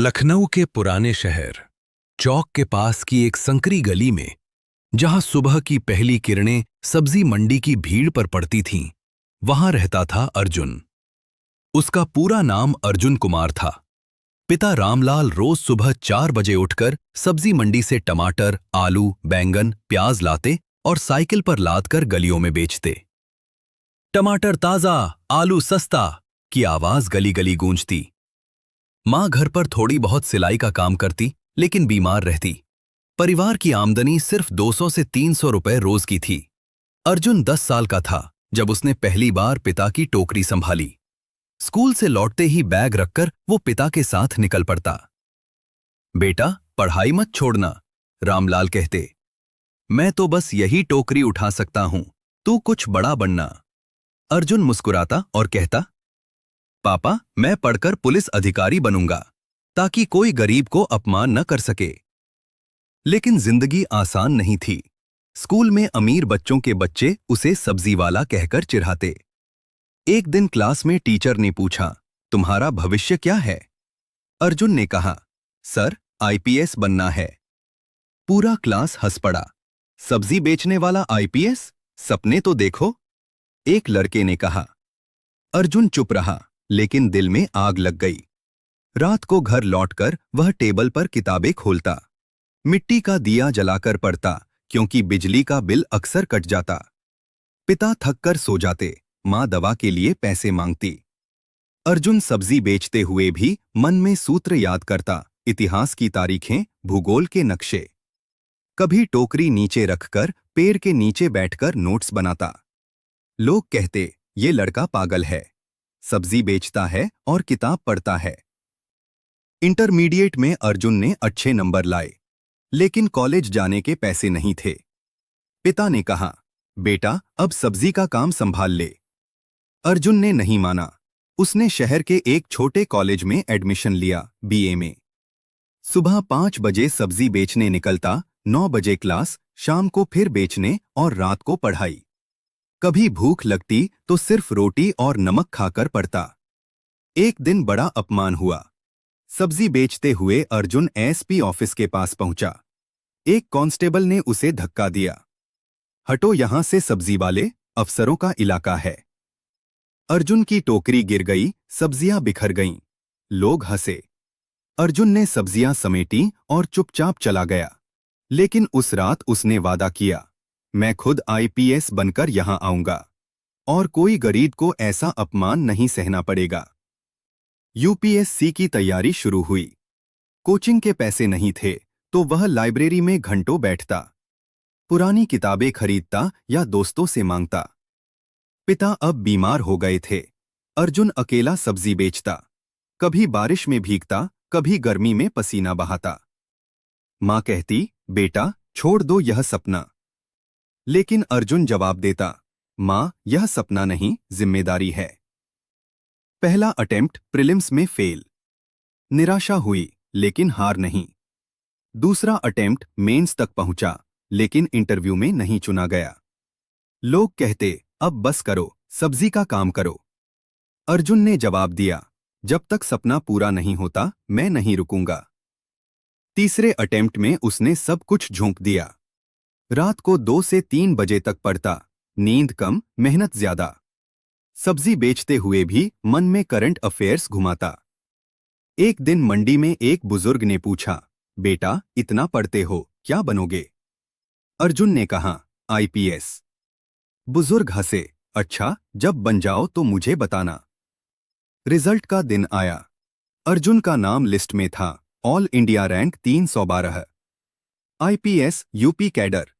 लखनऊ के पुराने शहर चौक के पास की एक संकरी गली में, जहां सुबह की पहली किरणें सब्जी मंडी की भीड़ पर पड़ती थीं, वहां रहता था अर्जुन। उसका पूरा नाम अर्जुन कुमार था। पिता रामलाल रोज सुबह 4 बजे उठकर सब्जी मंडी से टमाटर, आलू, बैंगन, प्याज लाते और साइकिल पर लादकर गलियों में बेचते। टमाटर ताजा, आलू सस्ता की आवाज गली गली गूंजती। मां घर पर थोड़ी बहुत सिलाई का काम करती, लेकिन बीमार रहती। परिवार की आमदनी सिर्फ 200 से 300 रुपए रोज की थी। अर्जुन 10 साल का था जब उसने पहली बार पिता की टोकरी संभाली। स्कूल से लौटते ही बैग रखकर वो पिता के साथ निकल पड़ता। बेटा, पढ़ाई मत छोड़ना, रामलाल कहते। मैं तो बस यही टोकरी उठा सकता हूं, तू कुछ बड़ा बनना। अर्जुन मुस्कुराता और कहता, पापा, मैं पढ़कर पुलिस अधिकारी बनूंगा, ताकि कोई गरीब को अपमान न कर सके। लेकिन जिंदगी आसान नहीं थी। स्कूल में अमीर बच्चों के बच्चे उसे सब्जी वाला कहकर चिढ़ाते। एक दिन क्लास में टीचर ने पूछा, तुम्हारा भविष्य क्या है? अर्जुन ने कहा, सर, आईपीएस बनना है। पूरा क्लास हंस पड़ा। सब्जी बेचने वाला आईपीएस? सपने तो देखो। एक लड़के ने कहा। अर्जुन चुप रहा, लेकिन दिल में आग लग गई। रात को घर लौटकर वह टेबल पर किताबें खोलता। मिट्टी का दिया जलाकर पढ़ता, क्योंकि बिजली का बिल अक्सर कट जाता। पिता थककर सो जाते, मां दवा के लिए पैसे मांगती। अर्जुन सब्जी बेचते हुए भी मन में सूत्र याद करता, इतिहास की तारीखें, भूगोल के नक्शे। कभी टोकरी नीचे रखकर पेड़ के नीचे बैठकर नोट्स बनाता। लोग कहते, ये लड़का पागल है, सब्जी बेचता है और किताब पढ़ता है। इंटरमीडिएट में अर्जुन ने अच्छे नंबर लाए, लेकिन कॉलेज जाने के पैसे नहीं थे। पिता ने कहा, बेटा, अब सब्जी का काम संभाल ले। अर्जुन ने नहीं माना। उसने शहर के एक छोटे कॉलेज में एडमिशन लिया, बीए में। सुबह 5 बजे सब्जी बेचने निकलता, 9 बजे क्लास, शाम को फिर बेचने और रात को पढ़ाई। कभी भूख लगती तो सिर्फ रोटी और नमक खाकर पढ़ता। एक दिन बड़ा अपमान हुआ। सब्जी बेचते हुए अर्जुन एसपी ऑफिस के पास पहुंचा। एक कांस्टेबल ने उसे धक्का दिया। हटो यहां से सब्जी वाले, अफसरों का इलाका है। अर्जुन की टोकरी गिर गई, सब्जियां बिखर गईं। लोग हंसे। अर्जुन ने सब्जियां समेटी और चुपचाप चला गया। लेकिन उस रात उसने वादा किया, मैं खुद आईपीएस बनकर यहां आऊंगा और कोई गरीब को ऐसा अपमान नहीं सहना पड़ेगा। यूपीएससी की तैयारी शुरू हुई। कोचिंग के पैसे नहीं थे तो वह लाइब्रेरी में घंटों बैठता। पुरानी किताबें खरीदता या दोस्तों से मांगता। पिता अब बीमार हो गए थे। अर्जुन अकेला सब्जी बेचता। कभी बारिश में भीगता, कभी गर्मी में पसीना बहाता। मां कहती, बेटा, छोड़ दो यह सपना। लेकिन अर्जुन जवाब देता, मां, यह सपना नहीं, जिम्मेदारी है। पहला अटेम्प्ट प्रीलिम्स में फेल। निराशा हुई, लेकिन हार नहीं। दूसरा अटेम्प्ट मेंस तक पहुंचा, लेकिन इंटरव्यू में नहीं चुना गया। लोग कहते, अब बस करो, सब्जी का काम करो। अर्जुन ने जवाब दिया, जब तक सपना पूरा नहीं होता, मैं नहीं रुकूंगा। तीसरे अटेम्प्ट में उसने सब कुछ झोंक दिया। रात को 2 से 3 बजे तक पढ़ता, नींद कम, मेहनत ज्यादा। सब्जी बेचते हुए भी मन में करंट अफेयर्स घुमाता। एक दिन मंडी में एक बुजुर्ग ने पूछा, बेटा, इतना पढ़ते हो, क्या बनोगे? अर्जुन ने कहा, आईपीएस। बुजुर्ग हंसे, अच्छा, जब बन जाओ तो मुझे बताना। रिजल्ट का दिन आया। अर्जुन का नाम लिस्ट में था, all India rank 312। IPS, UP cadre.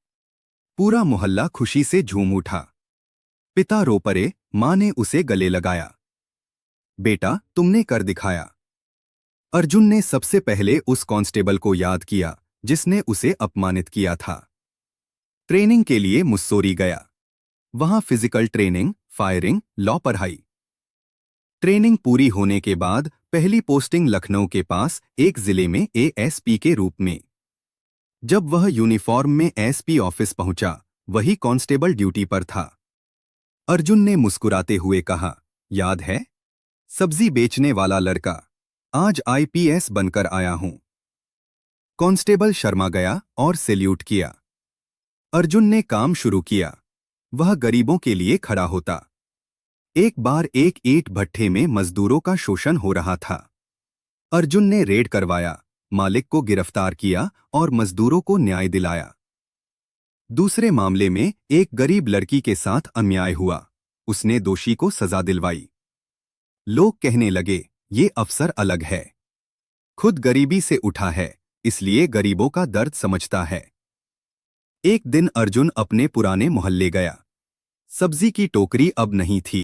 पूरा मोहल्ला खुशी से झूम उठा। पिता रो पड़े, मां ने उसे गले लगाया। बेटा, तुमने कर दिखाया। अर्जुन ने सबसे पहले उस कांस्टेबल को याद किया जिसने उसे अपमानित किया था। ट्रेनिंग के लिए मुस्सोरी गया। वहां फिजिकल ट्रेनिंग, फायरिंग, लॉ पढ़ाई। ट्रेनिंग पूरी होने के बाद पहली पोस्टिंग लखनऊ के पास एक जिले में एएसपी के रूप में। जब वह यूनिफॉर्म में एसपी ऑफिस पहुंचा, वही कांस्टेबल ड्यूटी पर था। अर्जुन ने मुस्कुराते हुए कहा, याद है? सब्जी बेचने वाला लड़का। आज आईपीएस बनकर आया हूं। कांस्टेबल शर्मा गया और सैल्यूट किया। अर्जुन ने काम शुरू किया। वह गरीबों के लिए खड़ा होता। एक बार एक ईंट भट्ठे में मजदूरों का शोषण हो रहा था। अर्जुन ने रेड करवाया, मालिक को गिरफ्तार किया और मजदूरों को न्याय दिलाया। दूसरे मामले में एक गरीब लड़की के साथ अन्याय हुआ। उसने दोषी को सजा दिलवाई। लोग कहने लगे, ये अफसर अलग है, खुद गरीबी से उठा है, इसलिए गरीबों का दर्द समझता है। एक दिन अर्जुन अपने पुराने मोहल्ले गया। सब्जी की टोकरी अब नहीं थी।